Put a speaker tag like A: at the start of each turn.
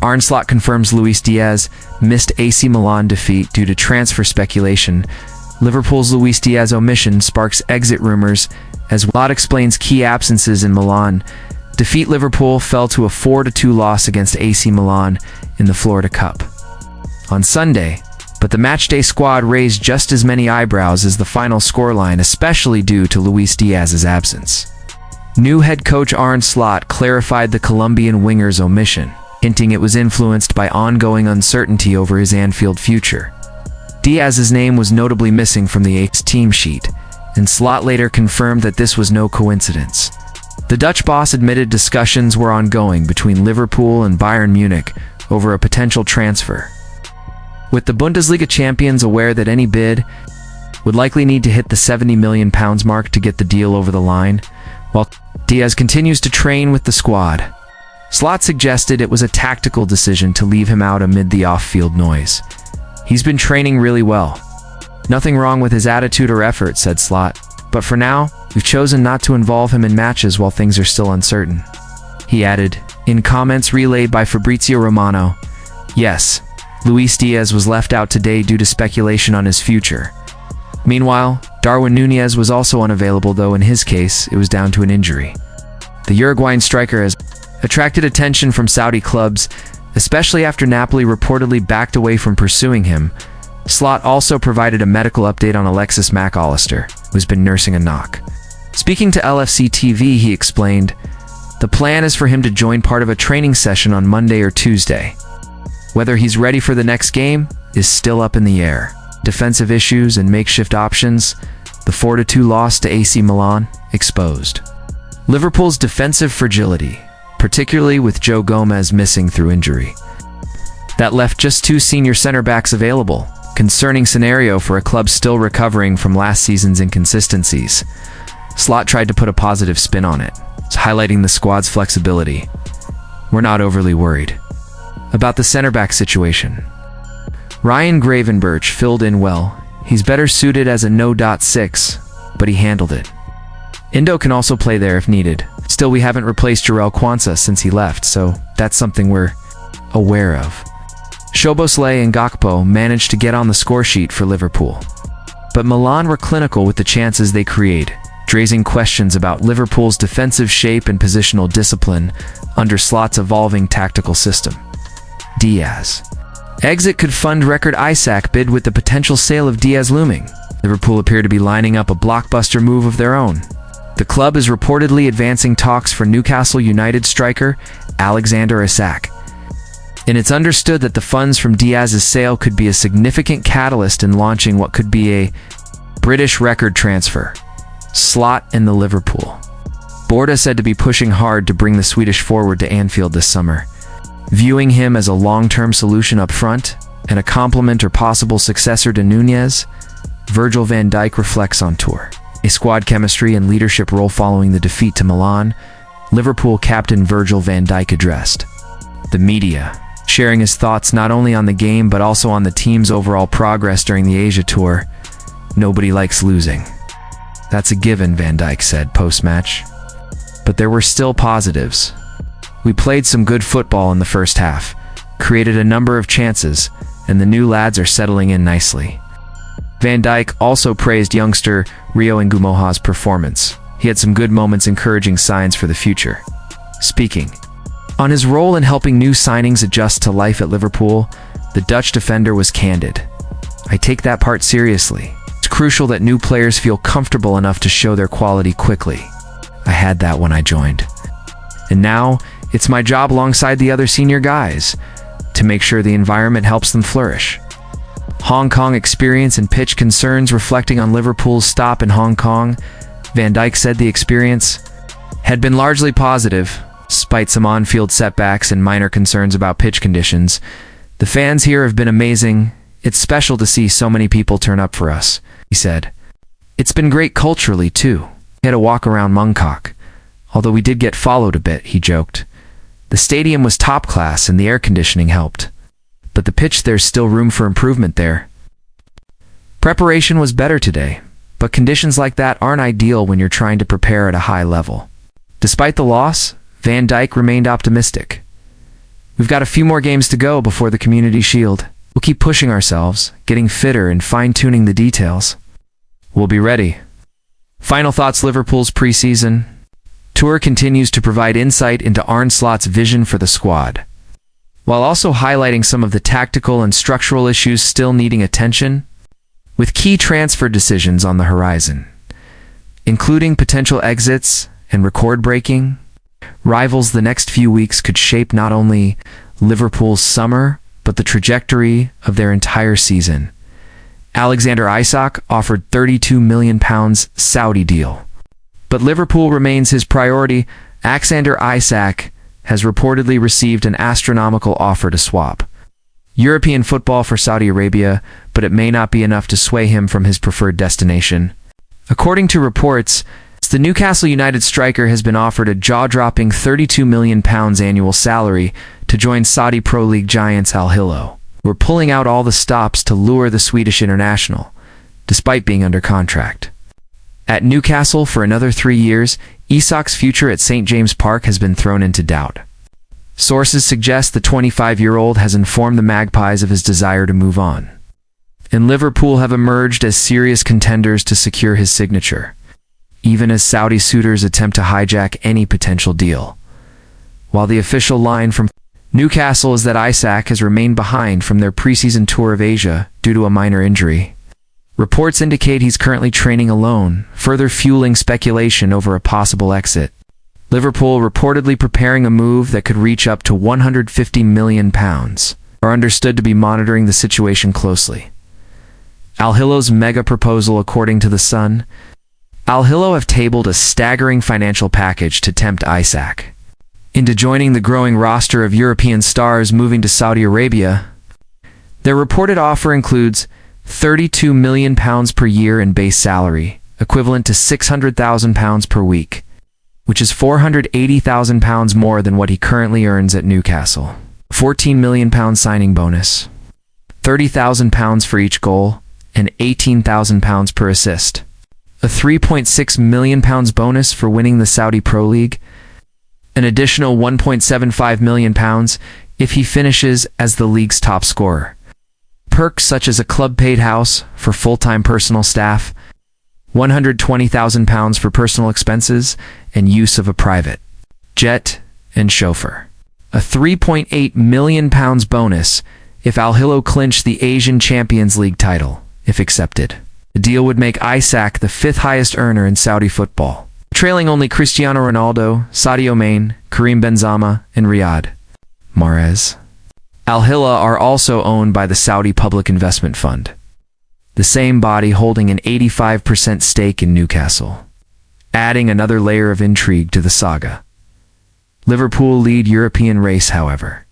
A: Arne confirms Luis Diaz missed AC Milan defeat due to transfer speculation. Liverpool's Luis Diaz omission sparks exit rumors as Slot explains key absences in Milan. Defeat Liverpool fell to a 4-2 loss against AC Milan in the Florida Cup on Sunday, but the matchday squad raised just as many eyebrows as the final scoreline, especially due to Luis Diaz's absence. New head coach Arne clarified the Colombian winger's omission, hinting it was influenced by ongoing uncertainty over his Anfield future. Diaz's name was notably missing from the A's team sheet, and Slot later confirmed that this was no coincidence. The Dutch boss admitted discussions were ongoing between Liverpool and Bayern Munich over a potential transfer, with the Bundesliga champions aware that any bid would likely need to hit the £70 million mark to get the deal over the line. While Diaz continues to train with the squad, Slot suggested it was a tactical decision to leave him out amid the off-field noise. He's been training really well. Nothing wrong with his attitude or effort, said Slot, but for now, we've chosen not to involve him in matches while things are still uncertain. He added, in comments relayed by Fabrizio Romano, yes, Luis Diaz was left out today due to speculation on his future. Meanwhile, Darwin Nunez was also unavailable, though in his case, it was down to an injury. The Uruguayan striker has attracted attention from Saudi clubs, especially after Napoli reportedly backed away from pursuing him. Slot also provided a medical update on Alexis Mac Allister, who's been nursing a knock. Speaking to LFC TV, he explained, the plan is for him to join part of a training session on Monday or Tuesday. Whether he's ready for the next game is still up in the air. Defensive issues and makeshift options, the 4-2 loss to AC Milan exposed Liverpool's defensive fragility, particularly with Joe Gomez missing through injury. That left just two senior center backs available, concerning scenario for a club still recovering from last season's inconsistencies. Slot tried to put a positive spin on it, highlighting the squad's flexibility. We're not overly worried about the center back situation. Ryan Gravenberch filled in well. He's better suited as a no.6, but he handled it. Indo can also play there if needed. Still, we haven't replaced Jarell Quansah since he left, so that's something we're aware of. Szoboszlai and Gakpo managed to get on the score sheet for Liverpool, but Milan were clinical with the chances they create, raising questions about Liverpool's defensive shape and positional discipline under Slot's evolving tactical system. Diaz exit could fund record Isak bid with the potential sale of Diaz looming. Liverpool appear to be lining up a blockbuster move of their own. The club is reportedly advancing talks for Newcastle United striker Alexander Isak, and it's understood that the funds from Diaz's sale could be a significant catalyst in launching what could be a British record transfer. Slot and the Liverpool board is said to be pushing hard to bring the Swedish forward to Anfield this summer, viewing him as a long-term solution up front and a complement or possible successor to Nunez. Virgil van Dijk reflects on tour, a squad chemistry and leadership role following the defeat to Milan. Liverpool captain Virgil van Dijk addressed the media, sharing his thoughts not only on the game but also on the team's overall progress during the Asia tour. Nobody likes losing. That's a given, Van Dijk said post-match. But there were still positives. We played some good football in the first half, created a number of chances, and the new lads are settling in nicely. Van Dijk also praised youngster Rio Ngumoha's performance. He had some good moments, encouraging signs for the future. Speaking on his role in helping new signings adjust to life at Liverpool, the Dutch defender was candid. I take that part seriously. It's crucial that new players feel comfortable enough to show their quality quickly. I had that when I joined. And now, it's my job alongside the other senior guys to make sure the environment helps them flourish. Hong Kong experience and pitch concerns. Reflecting on Liverpool's stop in Hong Kong, Van Dijk said the experience had been largely positive, despite some on-field setbacks and minor concerns about pitch conditions. The fans here have been amazing. It's special to see so many people turn up for us, he said. It's been great culturally, too. We had a walk around Mongkok, although we did get followed a bit, he joked. The stadium was top class and the air conditioning helped. But the pitch, there's still room for improvement there. Preparation was better today, but conditions like that aren't ideal when you're trying to prepare at a high level. Despite the loss, Van Dijk remained optimistic. We've got a few more games to go before the Community Shield. We'll keep pushing ourselves, getting fitter and fine-tuning the details. We'll be ready. Final thoughts. Liverpool's preseason tour continues to provide insight into Arne Slot's vision for the squad, while also highlighting some of the tactical and structural issues still needing attention, with key transfer decisions on the horizon, including potential exits and record-breaking rivals. The next few weeks could shape not only Liverpool's summer, but the trajectory of their entire season. Alexander Isak offered £32 million Saudi deal, but Liverpool remains his priority. Alexander Isak has reportedly received an astronomical offer to swap European football for Saudi Arabia, but it may not be enough to sway him from his preferred destination. According to reports, the Newcastle United striker has been offered a jaw-dropping £32 million annual salary to join Saudi Pro League giants Al Hilal. We're pulling out all the stops to lure the Swedish international, despite being under contract. At Newcastle for another 3 years, Isak's future at St. James Park has been thrown into doubt. Sources suggest the 25-year-old has informed the Magpies of his desire to move on, and Liverpool have emerged as serious contenders to secure his signature, even as Saudi suitors attempt to hijack any potential deal. While the official line from Newcastle is that Isak has remained behind from their preseason tour of Asia due to a minor injury, reports indicate he's currently training alone, further fueling speculation over a possible exit. Liverpool reportedly preparing a move that could reach up to £150 million, are understood to be monitoring the situation closely. Al Hilal's mega proposal. According to The Sun, Al Hilal have tabled a staggering financial package to tempt Isak into joining the growing roster of European stars moving to Saudi Arabia. Their reported offer includes £32 million per year in base salary, equivalent to £600,000 per week, which is £480,000 more than what he currently earns at Newcastle. £14 million signing bonus, £30,000 for each goal, and £18,000 per assist. A £3.6 million bonus for winning the Saudi Pro League, an additional £1.75 million if he finishes as the league's top scorer. Perks such as a club-paid house for full-time personal staff, £120,000 for personal expenses, and use of a private jet and chauffeur. A £3.8 million bonus if Al Hilal clinch the Asian Champions League title, if accepted. The deal would make Isak the 5th highest earner in Saudi football, trailing only Cristiano Ronaldo, Sadio Mane, Karim Benzema, and Riyad Mahrez. Al Hilal are also owned by the Saudi Public Investment Fund, the same body holding an 85% stake in Newcastle, adding another layer of intrigue to the saga. Liverpool lead European race, however.